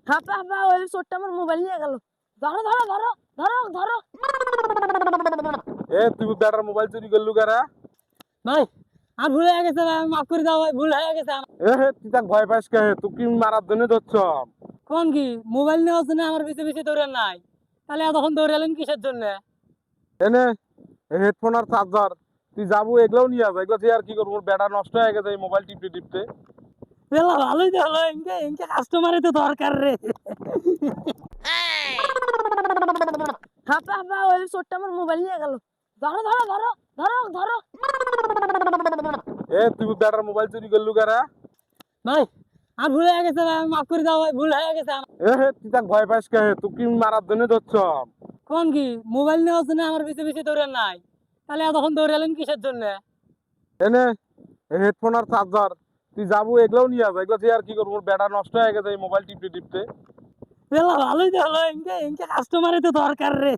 হাপা হাপা ওই চোরটা আমার মোবাইল নিয়ে গেল। ধরো ধরো ধরো ধরো ধরো। এ তুই বেটার মোবাইল চুরি করলু কারা? ভাই আর ভুল হয়ে গেছে ভাই, মাফ করে দাও ভাই, ভুল হয়ে গেছে আমার। এ হে তুই তাক ভয় পাস কে? তুই কি মারার জন্য ধরছ? কোন কি মোবাইল নেওয়ার জন্য আমার পিছে পিছে দৌড়ে নাই, তাহলে এতক্ষণ দৌড়ে এলেন কিসের জন্য? এনে হেডফোন আর চার্জার তুই যাবো, এগুলোও নিয়ে যাবো। এগুলো তুই আর কি করবো? মোর ব্যাটা নষ্ট হয়ে গেছে এই মোবাইল টিপতে টিপতে। এলা ভালোই তো হলো, ইনকে ইনকে কাস্টমারই তো দরকার রে। হাপা হাপা ওই চোরটা আমার মোবাইল নিয়ে গেল। ধরো ধরো ধরো ধরো ধরো। এ তুই বেটার মোবাইল চুরি করলু কারা? ভাই আর ভুল হয়ে গেছে ভাই, মাফ করে দাও ভাই, ভুল হয়ে গেছে আমার। এ হে তুই তাক ভয় পাস কে? তুই কি মারার জন্য ধরছ? কোন কি মোবাইল নেওয়ার জন্য আমার পিছে পিছে দৌড়ে নাই, তাহলে এতক্ষণ দৌড়ে এলেন কিসের জন্য? এনে হেডফোন আর চার্জার তুই যাবো, এগুলোও নিয়ে যাবো। এগুলো তুই আর কি করবো? মোর ব্যাটা নষ্ট হয়ে গেছে এই মোবাইল টিপতে টিপতে। এলা ভালোই তো হলো, ইনকে ইনকে কাস্টমারই তো দরকার রে।